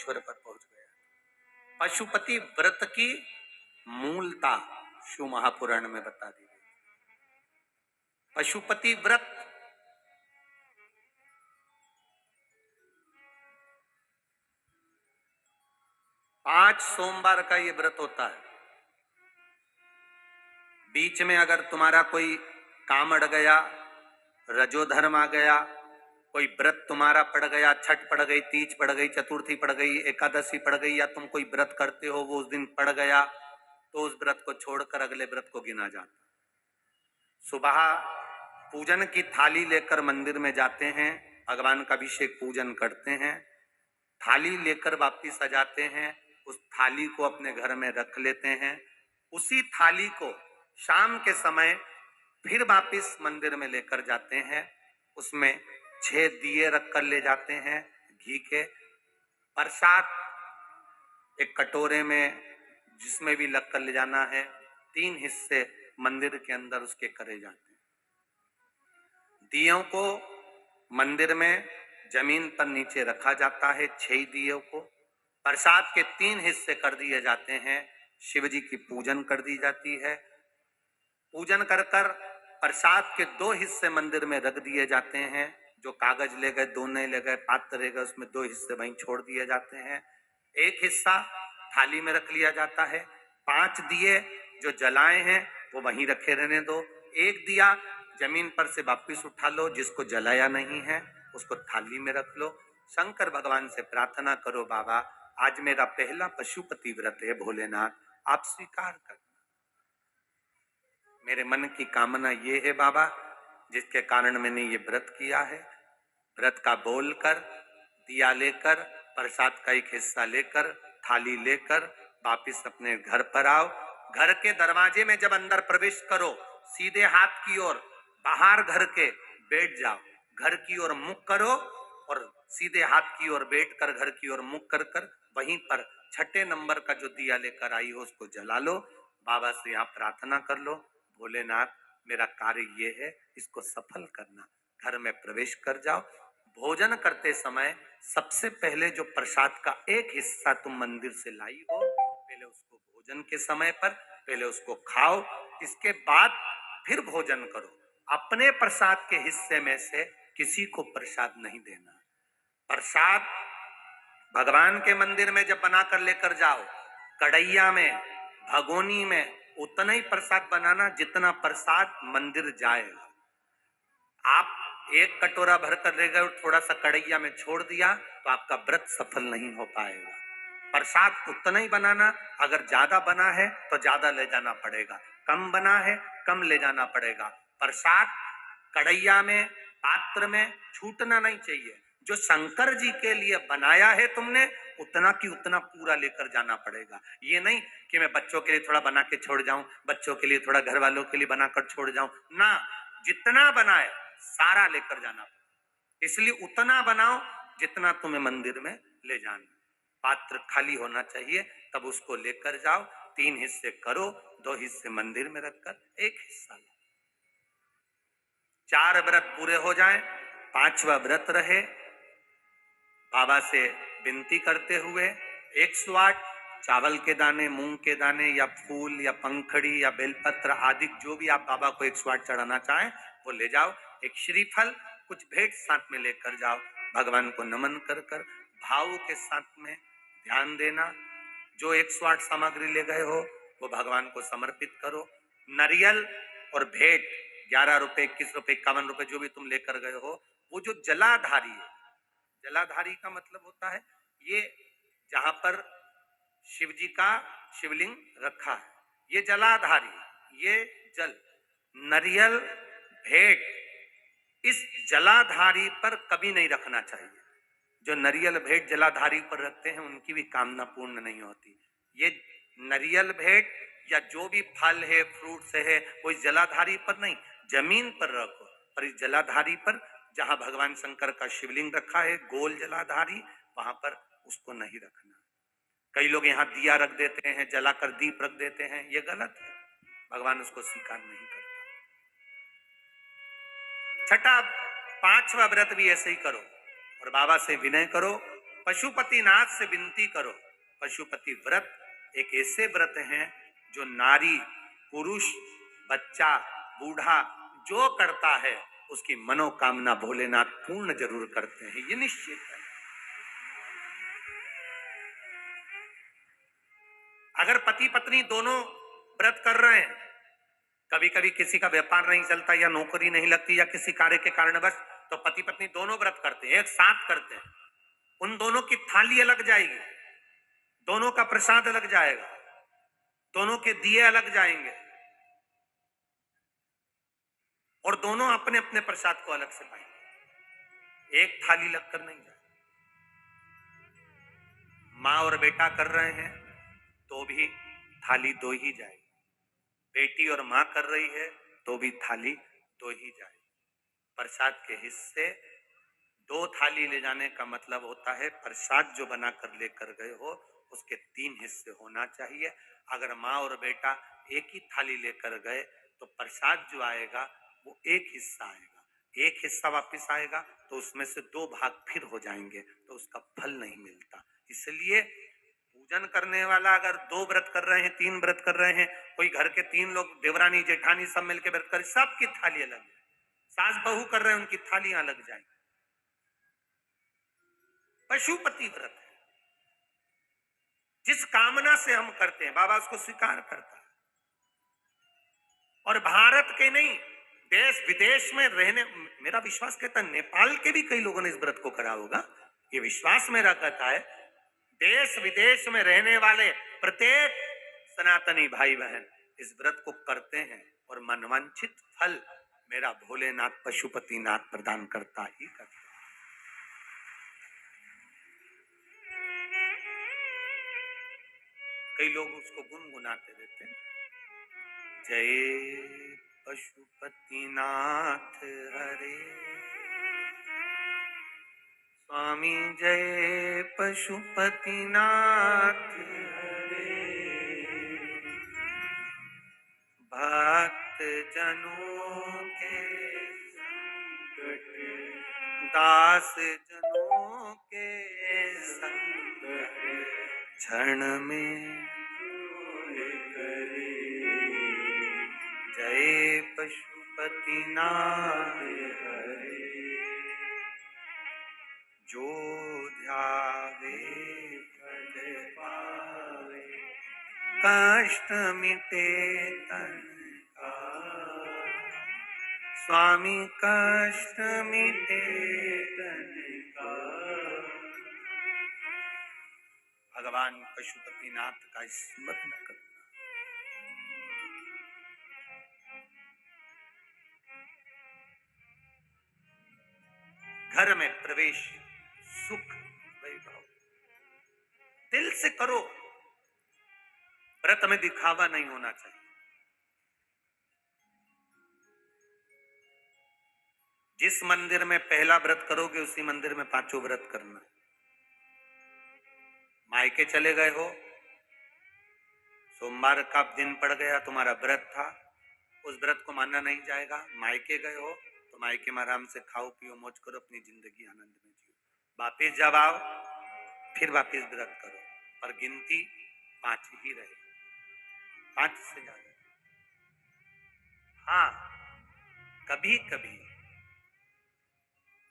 ईश्वर पर पहुंच गया। पशुपति व्रत की मूलता शिव महापुराण में बता दी गई। पशुपति व्रत 5 सोमवार का ये व्रत होता है। बीच में अगर तुम्हारा कोई काम अड़ गया, रजोधर्म आ गया, कोई व्रत तुम्हारा पड़ गया, छठ पड़ गई, तीज पड़ गई, चतुर्थी पड़ गई, एकादशी पड़ गई, या तुम कोई व्रत करते हो वो उस दिन पड़ गया, तो उस व्रत को छोड़कर अगले व्रत को गिना जाता। सुबह पूजन की थाली लेकर मंदिर में जाते हैं, भगवान का अभिषेक पूजन करते हैं, थाली लेकर वापिस आ जाते हैं, उस थाली को अपने घर में रख लेते हैं। उसी थाली को शाम के समय फिर वापिस मंदिर में लेकर जाते हैं, उसमें 6 दिए रख कर ले जाते हैं घी के। प्रसाद एक कटोरे में जिसमें भी लग कर ले जाना है, 3 हिस्से मंदिर के अंदर उसके करे जाते हैं। दियों को मंदिर में जमीन पर नीचे रखा जाता है, 6 दियों को प्रसाद के 3 हिस्से कर दिए जाते हैं। शिव जी की पूजन कर दी जाती है। पूजन कर कर प्रसाद के 2 हिस्से मंदिर में रख दिए जाते हैं। जो कागज ले गए, दोने ले गए, पात्र ले गए, उसमें 2 हिस्से वहीं छोड़ दिए जाते हैं। एक हिस्सा थाली में रख लिया जाता है। 5 दिए जो जलाए हैं वो वहीं रखे रहने दो। एक दिया जमीन पर से वापिस उठा लो, जिसको जलाया नहीं है उसको थाली में रख लो। शंकर भगवान से प्रार्थना करो, बाबा आज मेरा पहला पशुपति व्रत है, भोलेनाथ आप स्वीकार करना। मेरे मन की कामना ये है बाबा, जिसके कारण मैंने ये व्रत किया है। व्रत का बोलकर, दिया लेकर, प्रसाद का एक हिस्सा लेकर, थाली लेकर वापिस अपने घर पर आओ। घर के दरवाजे में जब अंदर प्रवेश करो, सीधे हाथ की ओर बाहर घर के बैठ जाओ। घर की ओर मुख करो और सीधे हाथ की ओर बैठकर घर की ओर मुख कर कर वहीं पर 6ठे नंबर का जो दिया लेकर आई हो उसको जला लो। बाबा से आप प्रार्थना कर लो, भोलेनाथ मेरा कार्य ये है, इसको सफल करना। घर में प्रवेश कर जाओ। भोजन करते समय सबसे पहले जो प्रसाद का एक हिस्सा तुम मंदिर से लाई हो, पहले उसको भोजन के समय पर पहले उसको खाओ। इसके बाद फिर भोजन करो। अपने प्रसाद के हिस्से में से किसी को प्रसाद नहीं देना। प्रसाद भगवान के मंदिर में जब बनाकर लेकर जाओ, कढ़ैया में, भगोनी में उतना ही प्रसाद बनाना जितना प्रसाद मंदिर जाएगा। आप एक कटोरा भरकर ले गए और थोड़ा सा कढ़ैया में छोड़ दिया तो आपका व्रत सफल नहीं हो पाएगा। प्रसाद उतना ही बनाना, अगर ज्यादा बना है तो ज्यादा ले जाना पड़ेगा, कम बना है कम ले जाना पड़ेगा। प्रसाद कढ़ैया में, पात्र में छूटना नहीं चाहिए। जो शंकर जी के लिए बनाया है तुमने, उतना की उतना पूरा लेकर जाना पड़ेगा। ये नहीं कि मैं बच्चों के लिए थोड़ा बना के छोड़ जाऊं, बच्चों के लिए थोड़ा घर वालों के लिए बनाकर छोड़ जाऊं ना, जितना बनाए सारा लेकर जाना पड़ेगा। इसलिए उतना बनाओ जितना तुम्हें मंदिर में ले जाना। पात्र खाली होना चाहिए, तब उसको लेकर जाओ। 3 हिस्से करो, 2 हिस्से मंदिर में रखकर 1 हिस्सा लो। 4 व्रत पूरे हो जाएं, 5वां व्रत रहे। बाबा से विनती करते हुए 108 चावल के दाने, मूंग के दाने या फूल या पंखड़ी या बेलपत्र आदि जो भी आप बाबा को 108 चढ़ाना चाहें वो ले जाओ। एक श्रीफल, कुछ भेंट साथ में लेकर जाओ। भगवान को नमन कर कर भाव के साथ में ध्यान देना। जो 108 सामग्री ले गए हो वो भगवान को समर्पित करो। नारियल और भेंट 11 रुपए, 21 रुपए, 51 रुपए जो भी तुम लेकर गए हो, वो जो जलाधारी है, जलाधारी का मतलब होता है ये जहां पर शिव जी का शिवलिंग रखा है, ये जलाधारी, ये जल, नारियल, भेंट इस जलाधारी पर कभी नहीं रखना चाहिए। जो नारियल भेंट जलाधारी पर रखते हैं उनकी भी कामना पूर्ण नहीं होती। ये नारियल भेंट या जो भी फल है, फ्रूट्स है, वो इस जलाधारी पर नहीं, जमीन पर रखो। पर इस जलाधारी पर जहां भगवान शंकर का शिवलिंग रखा है, गोल जलाधारी, वहां पर उसको नहीं रखना। कई लोग यहाँ दिया रख देते हैं, जलाकर दीप रख देते हैं, ये गलत है, भगवान उसको स्वीकार नहीं करता। 6ठा 5वां व्रत भी ऐसे ही करो और बाबा से विनय करो, पशुपतिनाथ से विनती करो। पशुपति व्रत एक ऐसे व्रत हैं जो नारी, पुरुष, बच्चा, बूढ़ा जो करता है उसकी मनोकामना भोलेनाथ पूर्ण जरूर करते हैं, ये निश्चित है। अगर पति पत्नी दोनों व्रत कर रहे हैं, कभी कभी किसी का व्यापार नहीं चलता या नौकरी नहीं लगती या किसी कार्य के कारणवश, तो पति पत्नी दोनों व्रत करते हैं, एक साथ करते हैं, उन दोनों की थाली अलग जाएगी, दोनों का प्रसाद अलग जाएगा, दोनों के दिए अलग जाएंगे और दोनों अपने अपने प्रसाद को अलग से पाएंगे, एक थाली लगकर नहीं जाए। माँ और बेटा कर रहे हैं तो भी थाली दो ही जाएगी, बेटी और माँ कर रही है तो भी थाली दो ही जाएगी। प्रसाद के हिस्से दो थाली ले जाने का मतलब होता है प्रसाद जो बनाकर लेकर गए हो उसके 3 हिस्से होना चाहिए। अगर माँ और बेटा एक ही थाली लेकर गए तो प्रसाद जो आएगा वो एक हिस्सा आएगा, एक हिस्सा वापस आएगा तो उसमें से 2 भाग फिर हो जाएंगे, तो उसका फल नहीं मिलता। इसलिए पूजन करने वाला अगर 2 व्रत कर रहे हैं, 3 व्रत कर रहे हैं, कोई घर के 3 लोग देवरानी जेठानी सब मिलकर व्रत कर, सबकी थाली अलग है, सास बहू कर रहे हैं उनकी थालियां अलग जाएंगी। पशुपति व्रत है, जिस कामना से हम करते हैं बाबा उसको स्वीकार करता है। और भारत के नहीं, देश विदेश में रहने, मेरा विश्वास कहता है नेपाल के भी कई लोगों ने इस व्रत को करा होगा, ये विश्वास मेरा कहता है। देश विदेश में रहने वाले प्रत्येक सनातनी भाई बहन इस व्रत को करते हैं और मनवांछित फल मेरा भोलेनाथ पशुपतिनाथ प्रदान करता ही करता है। कई लोग उसको गुनगुनाते रहते हैं, जय पशुपतिनाथ हरे, स्वामी जय पशुपतिनाथ हरे, भक्त जनों के संकट, दास जनों के संकट क्षण में करे, जय पशुपतिनाथ हरे, जो ध्यावे फल पावे, कष्ट मिटे तन का, स्वामी कष्ट मिटे तन का। भगवान पशुपतिनाथ का स्मरण करना। घर में प्रवेश, सुख, वैभव दिल से करो, व्रत में दिखावा नहीं होना चाहिए। जिस मंदिर में पहला व्रत करोगे उसी मंदिर में 5 व्रत करना। मायके चले गए हो, सोमवार का दिन पड़ गया, तुम्हारा व्रत था, उस व्रत को मानना नहीं जाएगा। मायके गए हो तो मायके में आराम से खाओ पियो मौज करो, अपनी जिंदगी आनंद में जियो। वापिस जब आओ फिर वापिस व्रत करो, पर गिनती 5 ही रहे, 5 से ज्यादा। हाँ, कभी कभी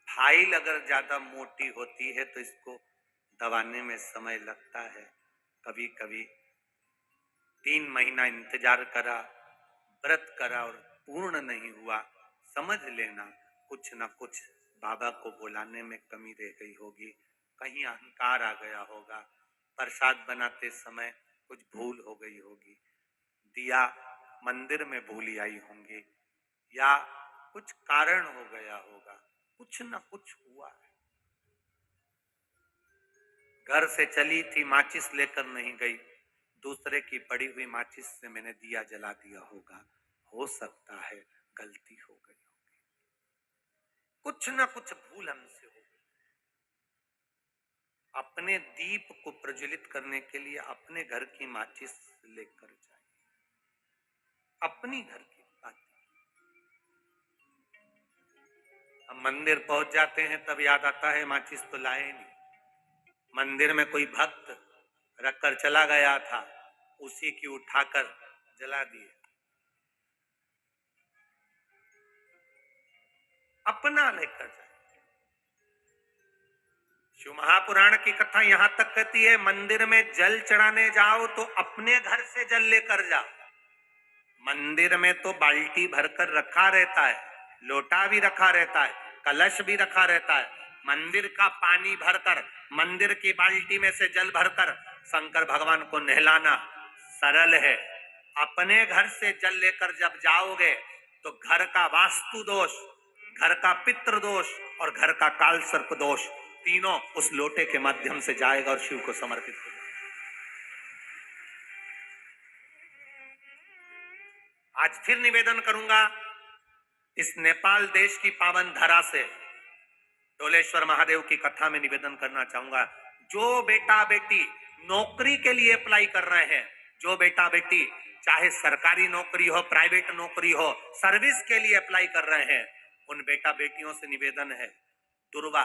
फाइल अगर ज्यादा मोटी होती है तो इसको दबाने में समय लगता है। कभी कभी 3 महीना इंतजार करा, व्रत करा और पूर्ण नहीं हुआ, समझ लेना कुछ न कुछ बाबा को बुलाने में कमी रह गई होगी, कहीं अहंकार आ गया होगा, प्रसाद बनाते समय कुछ भूल हो गई होगी, दिया मंदिर में भूली आई होंगी, या कुछ कारण हो गया होगा, कुछ न कुछ हुआ है। घर से चली थी, माचिस लेकर नहीं गई, दूसरे की पड़ी हुई माचिस से मैंने दिया जला दिया होगा, हो सकता है गलती हो गई होगी, कुछ न कुछ भूल हमसे हो गई। अपने दीप को प्रज्वलित करने के लिए अपने घर की माचिस लेकर जाइए, अपनी घर की बात। हम मंदिर पहुंच जाते हैं तब याद आता है माचिस तो लाए नहीं, मंदिर में कोई भक्त रखकर चला गया था, उसी की उठाकर जला दिए। अपना लेकर जाए। शिव महापुराण की कथा यहां तक कहती है, मंदिर में जल चढ़ाने जाओ तो अपने घर से जल लेकर जाओ। मंदिर में तो बाल्टी भरकर रखा रहता है, लोटा भी रखा रहता है, कलश भी रखा रहता है। मंदिर का पानी भरकर, मंदिर की बाल्टी में से जल भरकर शंकर भगवान को नहलाना सरल है। अपने घर से जल लेकर जब जाओगे तो घर का वास्तु दोष, घर का पितृ दोष और घर का काल सर्प दोष तीनों उस लोटे के माध्यम से जाएगा और शिव को समर्पित होगा। आज फिर निवेदन करूंगा, इस नेपाल देश की पावन धरा से डोलेश्वर महादेव की कथा में निवेदन करना चाहूंगा, जो बेटा बेटी नौकरी के लिए अप्लाई कर रहे हैं, जो बेटा बेटी चाहे सरकारी नौकरी हो, प्राइवेट नौकरी हो, सर्विस के लिए अप्लाई कर रहे हैं, उन बेटा बेटियों से निवेदन है, दुर्वा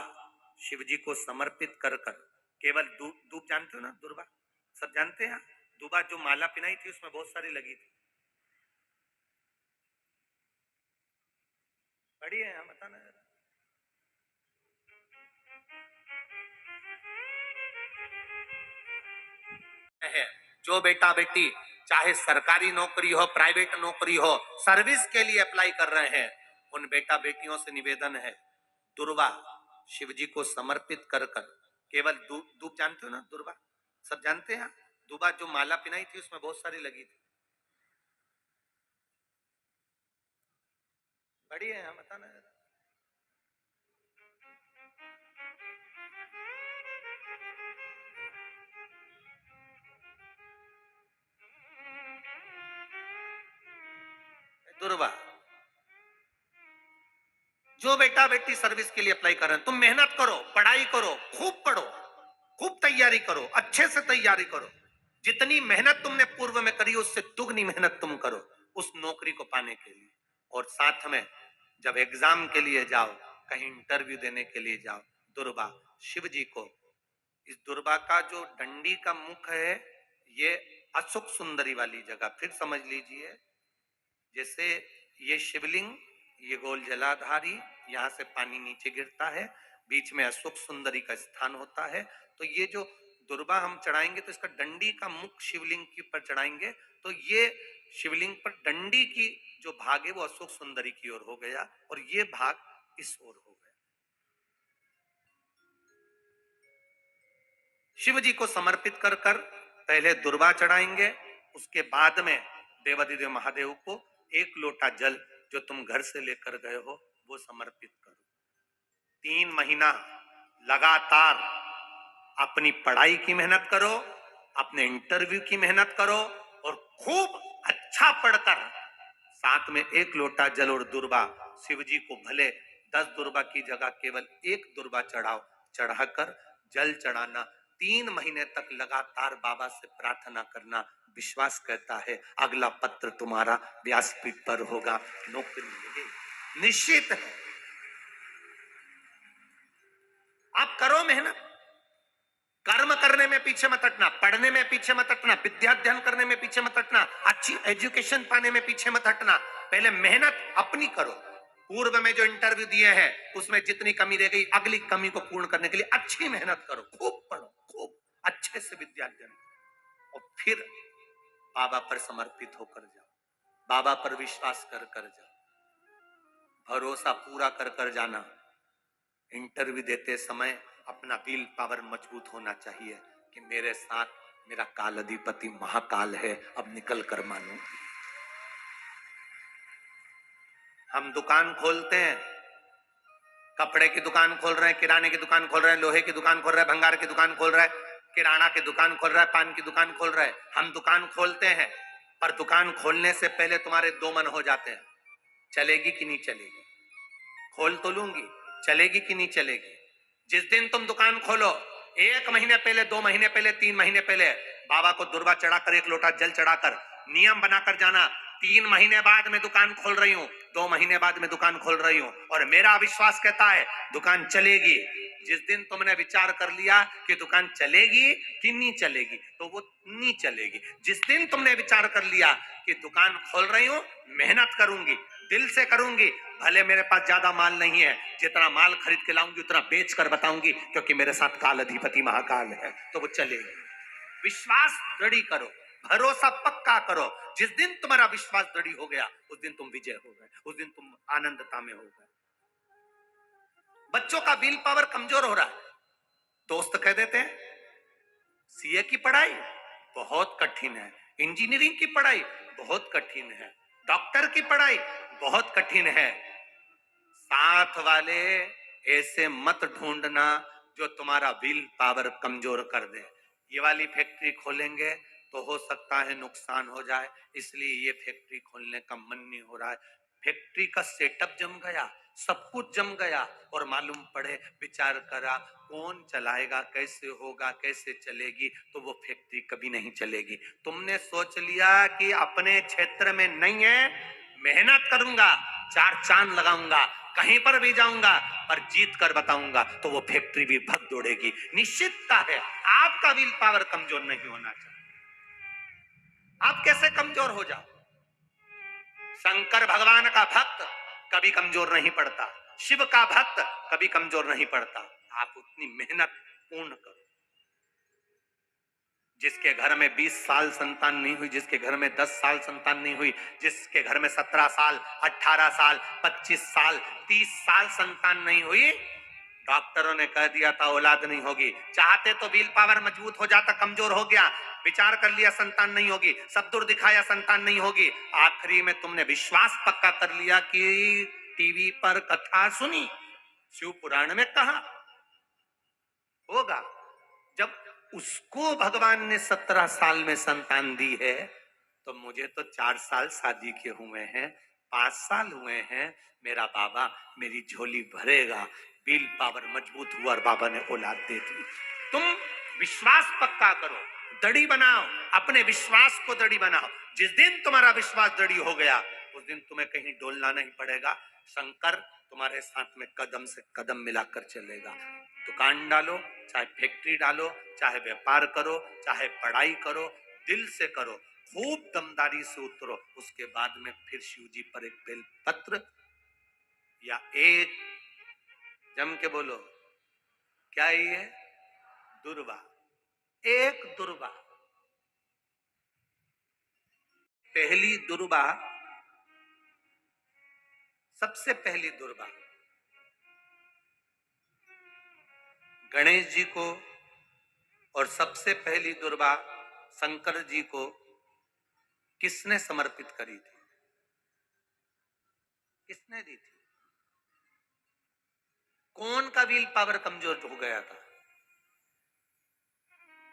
शिव जी को समर्पित कर कर केवल दूब जानते हो ना, दुर्वा सब जानते हैं। दुबा जो माला पिनाई थी उसमें बहुत सारी लगी थी, बड़ी है, बताना है। जो बेटा बेटी चाहे सरकारी नौकरी हो, प्राइवेट नौकरी हो, सर्विस के लिए अप्लाई कर रहे हैं, उन बेटा बेटियों से निवेदन है, दुर्वा शिव जी को समर्पित कर कर केवल दूब जानते हो ना, दुर्वा सब जानते हैं। दुबा जो माला पिनाई थी उसमें बहुत सारी लगी थी, बड़ी है, बताना दुर्वा। जो बेटा बेटी सर्विस के लिए अप्लाई कर रहे हैं, तुम मेहनत करो, पढ़ाई करो, खूब पढ़ो, खूब तैयारी करो, अच्छे से तैयारी करो। जितनी मेहनत तुमने पूर्व में करी उससे दुगनी मेहनत तुम करो उस नौकरी को पाने के लिए। और साथ में जब एग्जाम के लिए जाओ, कहीं इंटरव्यू देने के लिए जाओ, दुर्वा शिव जी को, इस दुर्वा का जो डंडी का मुख है ये अशोक सुंदरी वाली जगह, फिर समझ लीजिए, जैसे ये शिवलिंग, ये गोल जलाधारी, यहाँ से पानी नीचे गिरता है, बीच में अशोक सुंदरी का स्थान होता है। तो ये जो दुर्वा हम चढ़ाएंगे तो इसका डंडी का मुख शिवलिंग के ऊपर चढ़ाएंगे तो ये शिवलिंग पर डंडी की जो भाग है वो अशोक सुंदरी की ओर हो गया और ये भाग इस ओर हो गया। शिव जी को समर्पित कर कर पहले दुर्वा चढ़ाएंगे, उसके बाद में देवाधिदेव महादेव को एक लोटा जल जो तुम घर से लेकर गए हो वो समर्पित करो। 3 महीना लगातार अपनी पढ़ाई की मेहनत करो, अपने इंटरव्यू की मेहनत करो और खूब अच्छा पढ़कर साथ में एक लोटा जल और दुर्वा शिव जी को भले 10 दुर्वा की जगह केवल एक दुर्वा चढ़ाओ, चढ़ाकर जल चढ़ाना, 3 महीने तक लगातार बाबा से प्रार्थना करना। विश्वास कहता है अगला पत्र तुम्हारा व्यासपीठ पर होगा, नौकरी मिलेगी, निश्चित है। आप करो मेहनत, कर्म करने में पीछे मत हटना, पढ़ने में पीछे मत हटना, विद्याध्ययन करने में पीछे मत हटना, अच्छी एजुकेशन पाने में पीछे मत हटना। पहले मेहनत अपनी करो। पूर्व में जो इंटरव्यू दिए हैं उसमें जितनी कमी रह गई अगली कमी को पूर्ण करने के लिए अच्छी मेहनत करो, खूब पढ़ो, खूब अच्छे से विद्याध्ययन और फिर बाबा पर समर्पित होकर जाओ, बाबा पर विश्वास कर कर जाओ, भरोसा पूरा कर कर जाना। इंटरव्यू देते समय अपना विल पावर मजबूत होना चाहिए कि मेरे साथ मेरा काल अधिपति महाकाल है, अब निकल कर मानो। हम दुकान खोलते हैं, कपड़े की दुकान खोल रहे हैं, किराने की दुकान खोल रहे हैं, लोहे की दुकान खोल रहे हैं, भंगार की दुकान खोल रहे हैं, किराना की दुकान खोल रहा है, पान की दुकान खोल रहा है। हम दुकान खोलते हैं पर दुकान खोलने से पहले तुम्हारे 2 मन हो जाते हैं, चलेगी कि नहीं चलेगी, खोल तो लूंगी, चलेगी कि नहीं चलेगी। जिस दिन तुम दुकान खोलो 1 महीने पहले, 2 महीने पहले, 3 महीने पहले बाबा को दुर्वा चढ़ाकर एक लोटा जल चढ़ाकर नियम बनाकर जाना, 3 महीने बाद मैं दुकान खोल रही हूँ, 2 महीने बाद मैं दुकान खोल रही हूँ, और मेरा विश्वास कहता है दुकान चलेगी। जिस दिन तुमने विचार कर लिया कि दुकान चलेगी कि नहीं चलेगी, तो वो नहीं चलेगी। जिस दिन तुमने विचार कर लिया कि दुकान खोल रही हूँ, मेहनत करूंगी, दिल से करूंगी, भले मेरे पास ज्यादा माल नहीं है, जितना माल खरीद के लाऊंगी उतना बेच कर बताऊंगी, क्योंकि मेरे साथ काल अधिपति महाकाल है, तो वो चलेगी। विश्वास दृढ़ करो, भरोसा पक्का करो। जिस दिन तुम्हारा विश्वास दृढ़ हो गया, उस दिन तुम विजय हो गए, उस दिन तुम आनंदता में हो गए। बच्चों का विल पावर कमजोर हो रहा है। दोस्त कह देते हैं सीए की पढ़ाई बहुत कठिन है, इंजीनियरिंग की पढ़ाई बहुत कठिन है, डॉक्टर की पढ़ाई बहुत कठिन है। साथ वाले ऐसे मत ढूंढना जो तुम्हारा विल पावर कमजोर कर दे। ये वाली फैक्ट्री खोलेंगे तो हो सकता है नुकसान हो जाए, इसलिए ये फैक्ट्री खोलने का मन नहीं हो रहा है। फैक्ट्री का सेटअप जम गया, सब कुछ जम गया, और मालूम पड़े, विचार करा कौन चलाएगा, कैसे होगा, कैसे चलेगी, तो वो फैक्ट्री कभी नहीं चलेगी। तुमने सोच लिया कि अपने क्षेत्र में नहीं है, मेहनत करूंगा, 4 चांद लगाऊंगा, कहीं पर भी जाऊंगा, पर जीत कर बताऊंगा, तो वो फैक्ट्री भी भग दौड़ेगी। निश्चितता है आपका विल पावर कमजोर नहीं होना चाहिए। आप कैसे कमजोर हो जाओ? शंकर भगवान का भक्त कभी कमजोर नहीं पड़ता, शिव का भक्त कभी कमजोर नहीं पड़ता। आप उतनी मेहनत पूर्ण करो। जिसके घर में 20 साल संतान नहीं हुई, जिसके घर में 10 साल संतान नहीं हुई, जिसके घर में 17 साल, 18 साल, 25 साल, 30 साल संतान नहीं हुई, डॉक्टरों ने कह दिया था औलाद नहीं होगी। चाहते तो विल पावर मजबूत हो जाता, कमजोर हो गया, विचार कर लिया संतान नहीं होगी, सब दूर दिखाया संतान नहीं होगी, आखिरी में तुमने विश्वास पक्का कर लिया कि टीवी पर कथा सुनी, शिव पुराण में कहा होगा। जब उसको भगवान ने 17 साल में संतान दी है, तो मुझे तो 4 साल शादी के हुए हैं, 5 साल हुए हैं, मेरा बाबा मेरी झोली भरेगा। विल पावर मजबूत हुआ और बाबा ने औलाद दे दी। तुम विश्वास पक्का करो, दड़ी बनाओ, अपने विश्वास को दड़ी बनाओ। जिस दिन तुम्हारा विश्वास दड़ी हो गया, उस दिन तुम्हें कहीं डोलना नहीं पड़ेगा। शंकर तुम्हारे साथ में कदम से कदम मिलाकर चलेगा। दुकान डालो, चाहे फैक्ट्री डालो, चाहे व्यापार करो, चाहे पढ़ाई करो, दिल से करो, खूब दमदारी से उतरो। उसके बाद में फिर शिव जी पर एक बेल पत्र या एक, जम के बोलो, क्या ये दुर्वा, एक दुर्वा, पहली दुर्वा, सबसे पहली दुर्वा गणेश जी को, और सबसे पहली दुर्वा शंकर जी को किसने समर्पित करी थी? किसने दी थी? कौन का विल पावर कमजोर हो गया था?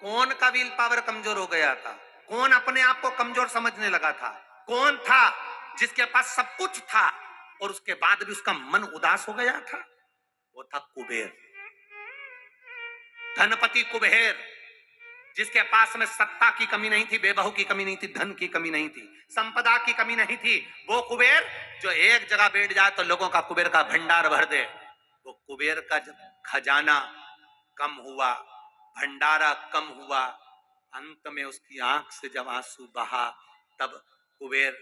कौन का विल पावर कमजोर हो गया था? कौन अपने आप को कमजोर समझने लगा था? कौन था जिसके पास सब कुछ था और उसके बाद भी उसका मन उदास हो गया था? वो था कुबेर, धनपति कुबेर, जिसके पास में सत्ता की कमी नहीं थी, बेबहू की कमी नहीं थी, धन की कमी नहीं थी, संपदा की कमी नहीं थी। वो कुबेर जो एक जगह बैठ जाए तो लोगों का कुबेर का भंडार भर दे। वो कुबेर का जब खजाना कम हुआ, भंडारा कम हुआ, अंत में उसकी आंख से जब आंसू बहा, तब कुबेर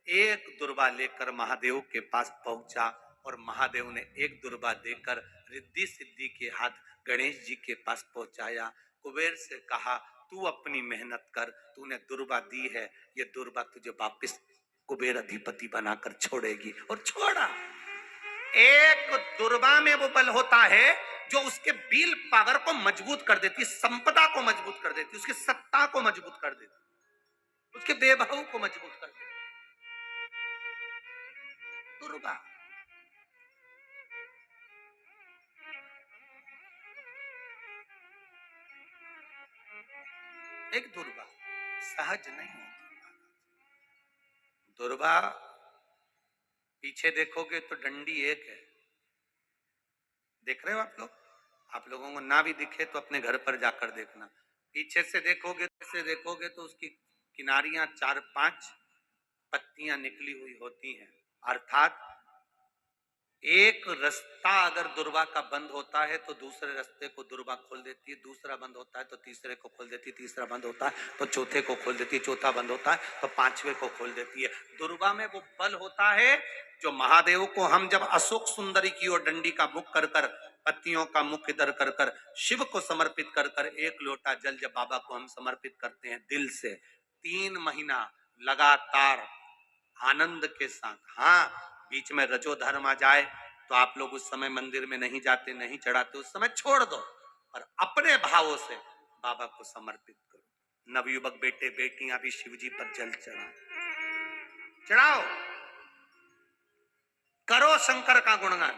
एक दुर्वा लेकर महादेव के पास पहुंचा, और महादेव ने एक दुर्वा देकर रिद्धि सिद्धि के हाथ गणेश जी के पास पहुंचाया। कुबेर से कहा, तू अपनी मेहनत कर, तूने दुर्वा दी है, ये दुर्वा तुझे वापिस कुबेर अधिपति बनाकर छोड़ेगी। और छोड़ा। एक दुर्वा में वो बल होता है जो उसके विल पावर को मजबूत कर देती, संपदा को मजबूत कर देती, उसकी सत्ता को मजबूत कर देती, उसके बेबहू को मजबूत कर देती। दुर्वा। एक दुर्वा सहज नहीं होती। दुर्वा पीछे देखोगे तो डंडी एक है, देख रहे हो आप लोग? आप लोगों को ना भी दिखे तो अपने घर पर जाकर देखना। पीछे से देखोगे तो उसकी किनारियां 4-5 पत्तियां निकली हुई होती हैं। अर्थात एक रास्ता अगर दुर्वा का बंद होता है तो दूसरे रास्ते को दुर्वा खोल देती है, दूसरा बंद होता है तो तीसरे को खोल देती है, तीसरा बंद होता है तो चौथे को खोल देती है, चौथा बंद होता है तो पांचवे को खोल देती है। दुर्वा में वो बल होता है जो महादेव को हम जब अशोक सुंदरी की ओर डंडी का मुख कर कर, पत्तियों का मुख इधर कर कर, शिव को समर्पित कर कर, एक लोटा जल जब बाबा को हम समर्पित करते हैं दिल से, 3 महीना लगातार आनंद के साथ, हाँ बीच में रजो धर्म आ जाए तो आप लोग उस समय मंदिर में नहीं जाते, नहीं चढ़ाते, उस समय छोड़ दो और अपने भावों से बाबा को समर्पित करो। नवयुवक बेटे बेटियां भी शिव जी पर जल चढ़ाओ, करो शंकर का गुणगान।